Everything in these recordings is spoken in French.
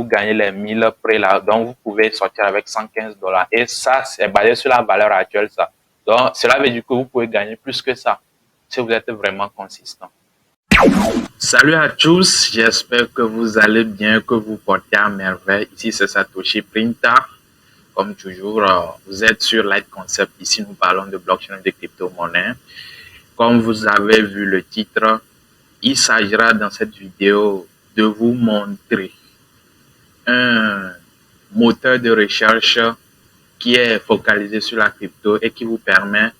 vous gagnez les 1000 prêts là, donc vous pouvez sortir avec 115 $. Et ça, c'est basé sur la valeur actuelle, ça. Donc, cela veut dire que vous pouvez gagner plus que ça si vous êtes vraiment consistant. Salut à tous, j'espère que vous allez bien, que vous portez à merveille. Ici, c'est Satoshi Printa. Comme toujours, vous êtes sur Light Concept. Ici, nous parlons de blockchain et de crypto-monnaie. Comme vous avez vu le titre, il s'agira dans cette vidéo de vous montrer un moteur de recherche qui est focalisé sur la crypto et qui vous permet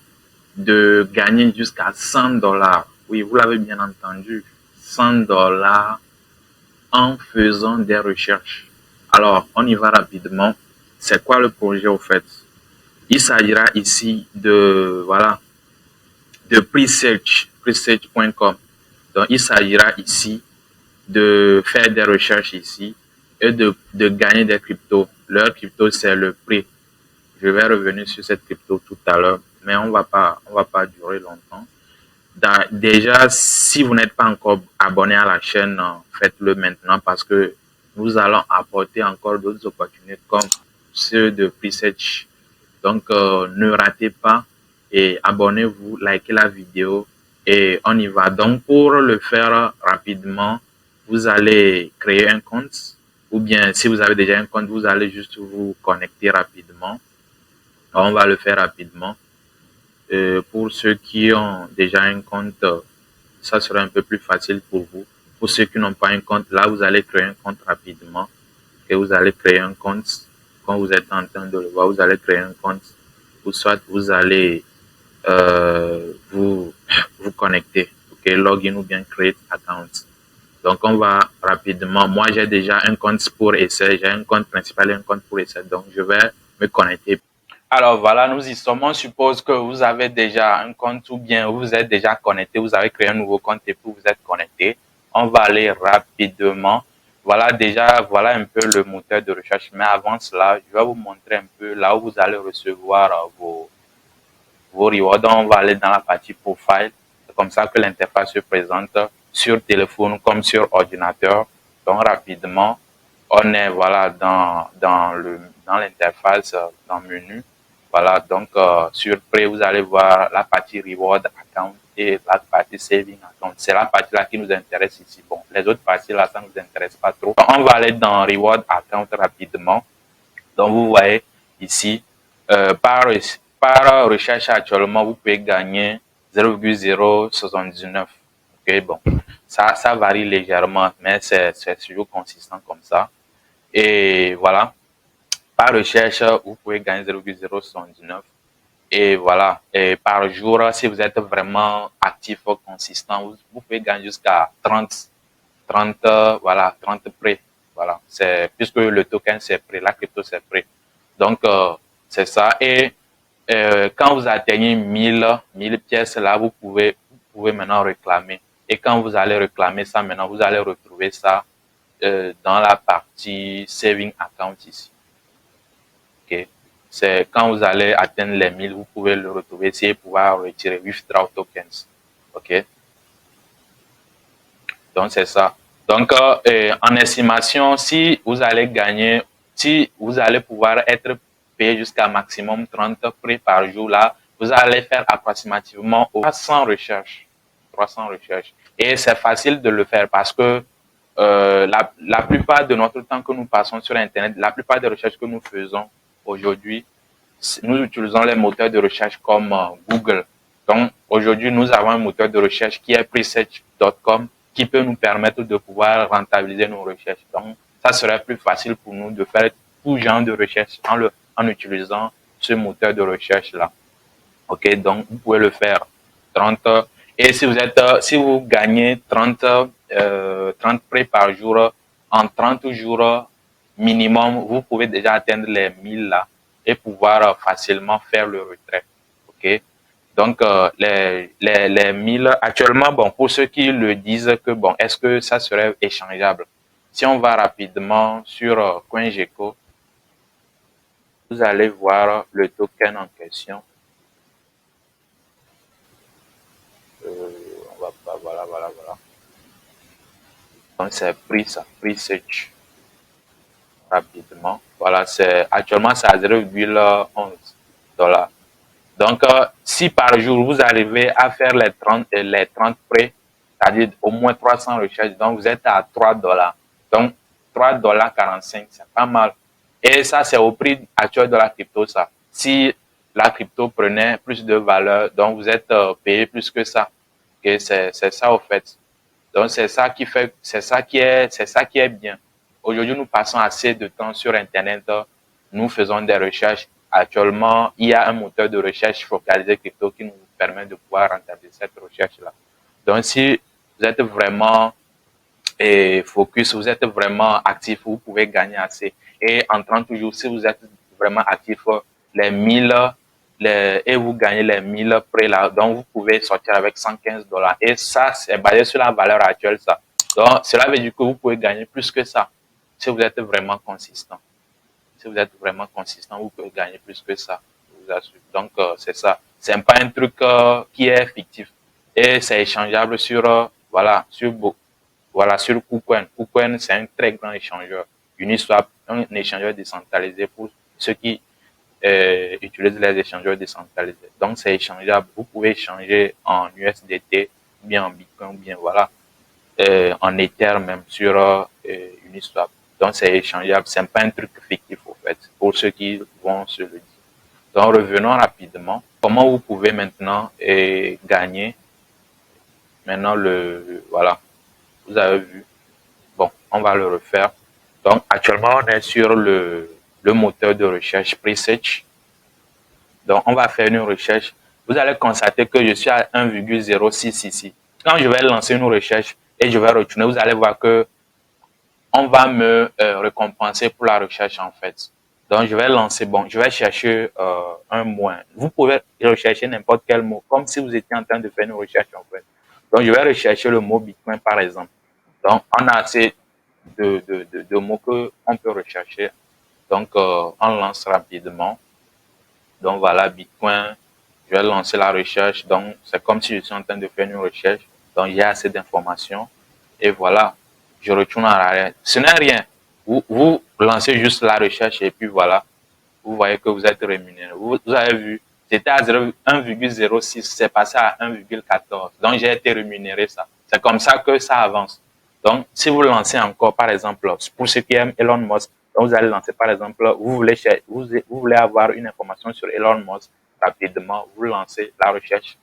de gagner jusqu'à 100 $. Oui, vous l'avez bien entendu, 100 $ en faisant des recherches. Alors, on y va rapidement. C'est quoi le projet au fait? Il s'agira ici de presearch.com. Donc, il s'agira ici de faire des recherches ici et de gagner des cryptos. Leur crypto, c'est le prix. Je vais revenir sur cette crypto tout à l'heure, mais on va pas durer longtemps. Déjà, si vous n'êtes pas encore abonné à la chaîne, faites-le maintenant parce que nous allons apporter encore d'autres opportunités comme ceux de Presearch. Donc, ne ratez pas et abonnez-vous, likez la vidéo et on y va. Donc, pour le faire rapidement, vous allez créer un compte ou bien si vous avez déjà un compte, vous allez juste vous connecter rapidement. On va le faire rapidement. Pour ceux qui ont déjà un compte, ça sera un peu plus facile pour vous. Pour ceux qui n'ont pas un compte, là, vous allez créer un compte rapidement. Et vous allez créer un compte. Quand vous êtes en train de le voir, vous allez créer un compte. Ou soit vous allez vous connecter. OK, login ou bien create account. Donc, on va rapidement. Moi, j'ai déjà un compte pour essai. J'ai un compte principal et un compte pour essai. Donc, je vais me connecter. Alors voilà, nous y sommes. On suppose que vous avez déjà un compte ou bien vous êtes déjà connecté, vous avez créé un nouveau compte et puis vous êtes connecté. On va aller rapidement. Voilà déjà, voilà un peu le moteur de recherche. Mais avant cela, je vais vous montrer un peu là où vous allez recevoir vos rewards. Donc, on va aller dans la partie profile. C'est comme ça que l'interface se présente sur téléphone comme sur ordinateur. Donc rapidement, on est voilà dans l'interface, dans le menu. Voilà, donc sur Prêt, vous allez voir la partie Reward Account et la partie Saving Account. C'est la partie là qui nous intéresse ici. Bon, les autres parties là, ça ne nous intéresse pas trop. On va aller dans Reward Account rapidement. Donc, vous voyez ici, par recherche actuellement, vous pouvez gagner 0,079. Ok, bon, ça varie légèrement, mais c'est toujours consistant comme ça. Et voilà. Par recherche, vous pouvez gagner 0,079. Et voilà. Et par jour, si vous êtes vraiment actif, consistant, vous pouvez gagner jusqu'à 30 prêts. Voilà. C'est, puisque le token c'est prêt, la crypto c'est prêt. Donc, c'est ça. Et quand vous atteignez 1000 pièces, là, vous pouvez maintenant réclamer. Et quand vous allez réclamer ça, maintenant, vous allez retrouver ça dans la partie Saving Account ici. Okay. C'est quand vous allez atteindre les 1000, vous pouvez le retrouver ici et pouvoir retirer withdraw tokens. OK. Donc, c'est ça. Donc, en estimation, si vous allez gagner, si vous allez pouvoir être payé jusqu'à maximum 30 prêts par jour, là, vous allez faire approximativement 300 recherches. 300 recherches. Et c'est facile de le faire parce que la plupart de notre temps que nous passons sur Internet, la plupart des recherches que nous faisons aujourd'hui, nous utilisons les moteurs de recherche comme Google. Donc, aujourd'hui, nous avons un moteur de recherche qui est presearch.com qui peut nous permettre de pouvoir rentabiliser nos recherches. Donc, ça serait plus facile pour nous de faire tout genre de recherche en utilisant ce moteur de recherche-là. OK, donc vous pouvez le faire 30. Et si vous gagnez 30 prêts par jour, en 30 jours minimum, vous pouvez déjà atteindre les 1000 là et pouvoir facilement faire le retrait. OK? Donc, les 1000, actuellement, bon, pour ceux qui le disent que, bon, est-ce que ça serait échangeable? Si on va rapidement sur CoinGecko, vous allez voir le token en question. On va pas, voilà. Donc, c'est Presearch. rapidement. Voilà, actuellement c'est à 0,11 $. Donc, si par jour vous arrivez à faire les 30 prêts, c'est-à-dire au moins 300 recherches, donc vous êtes à 3 $. Donc, 3,45 $, c'est pas mal. Et ça, c'est au prix actuel de la crypto, ça. Si la crypto prenait plus de valeur, donc vous êtes payé plus que ça. Et c'est ça, au fait. Donc, c'est ça qui fait, c'est ça qui est bien. Aujourd'hui, nous passons assez de temps sur Internet. Nous faisons des recherches. Actuellement, il y a un moteur de recherche focalisé crypto qui nous permet de pouvoir rentabiliser cette recherche-là. Donc, si vous êtes vraiment focus, vous êtes vraiment actif, vous pouvez gagner assez. Et en 30 jours, si vous êtes vraiment actif, les 1000, et vous gagnez les 1000 prêts là, donc vous pouvez sortir avec 115 $. Et ça, c'est basé sur la valeur actuelle, ça. Donc, cela veut dire que vous pouvez gagner plus que ça si vous êtes vraiment consistant. Si vous êtes vraiment consistant, vous pouvez gagner plus que ça. Je vous assure. Donc, c'est ça. C'est pas un truc qui est fictif. Et c'est échangeable sur, sur KuCoin. KuCoin, c'est un très grand échangeur. Uniswap, un échangeur décentralisé pour ceux qui utilisent les échangeurs décentralisés. Donc, c'est échangeable. Vous pouvez échanger en USDT, bien en Bitcoin, bien en Ether même sur Uniswap. Donc, c'est échangeable. C'est pas un truc fictif, au fait, pour ceux qui vont se le dire. Donc, revenons rapidement. Comment vous pouvez maintenant gagner maintenant voilà. Vous avez vu. Bon, on va le refaire. Donc, actuellement, on est sur le moteur de recherche Presearch. Donc, on va faire une recherche. Vous allez constater que je suis à 1,06 ici. Quand je vais lancer une recherche et je vais retourner, vous allez voir que on va me récompenser pour la recherche, en fait. Donc, je vais lancer, je vais chercher un mot. Vous pouvez rechercher n'importe quel mot, comme si vous étiez en train de faire une recherche, en fait. Donc, je vais rechercher le mot Bitcoin, par exemple. Donc, on a assez de mots qu'on peut rechercher. Donc, on lance rapidement. Donc, voilà, Bitcoin. Je vais lancer la recherche. Donc, c'est comme si je suis en train de faire une recherche. Donc, il y a assez d'informations. Et voilà, je retourne en arrière. Ce n'est rien. Vous lancez juste la recherche et puis voilà, vous voyez que vous êtes rémunéré. Vous avez vu, c'était à 1,06, c'est passé à 1,14. Donc, j'ai été rémunéré ça. C'est comme ça que ça avance. Donc, si vous lancez encore, par exemple, pour ceux qui aiment Elon Musk, donc vous allez lancer, par exemple, vous voulez avoir une information sur Elon Musk rapidement, vous lancez la recherche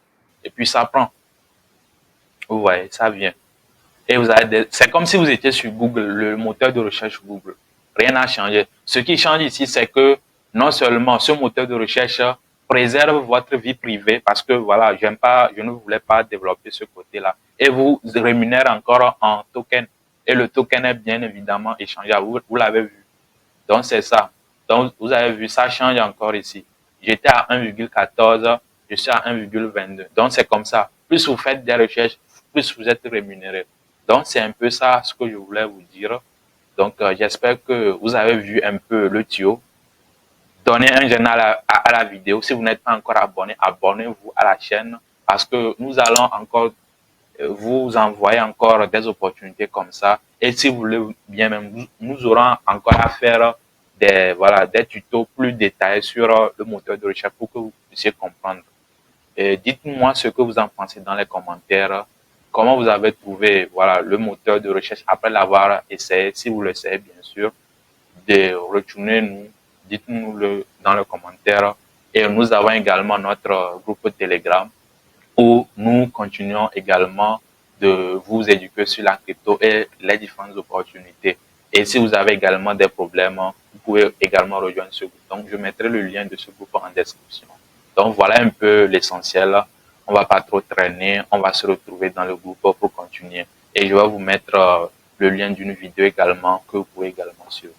et puis ça prend. Vous voyez, ça vient. Et c'est comme si vous étiez sur Google, le moteur de recherche Google. Rien n'a changé. Ce qui change ici, c'est que non seulement ce moteur de recherche préserve votre vie privée parce que voilà, je ne voulais pas développer ce côté-là. Et vous rémunère encore en token. Et le token est bien évidemment échangeable. Vous l'avez vu. Donc, c'est ça. Donc, vous avez vu, ça change encore ici. J'étais à 1,14, je suis à 1,22. Donc, c'est comme ça. Plus vous faites des recherches, plus vous êtes rémunéré. Donc, c'est un peu ça ce que je voulais vous dire. Donc, j'espère que vous avez vu un peu le tuyau. Donnez un j'aime à la vidéo. Si vous n'êtes pas encore abonné, abonnez-vous à la chaîne parce que nous allons encore vous envoyer encore des opportunités comme ça. Et si vous voulez bien même, nous aurons encore à faire des tutos plus détaillés sur le moteur de recherche pour que vous puissiez comprendre. Et dites-moi ce que vous en pensez dans les commentaires. Comment vous avez trouvé le moteur de recherche après l'avoir essayé. Si vous l'essayez, bien sûr, de retourner nous, dites-nous le dans les commentaires. Et nous avons également notre groupe Telegram où nous continuons également de vous éduquer sur la crypto et les différentes opportunités. Et si vous avez également des problèmes, vous pouvez également rejoindre ce groupe. Donc, je mettrai le lien de ce groupe en description. Donc, voilà un peu l'essentiel. On va pas trop traîner. On va se retrouver dans le groupe pour continuer. Et je vais vous mettre le lien d'une vidéo également que vous pouvez également suivre.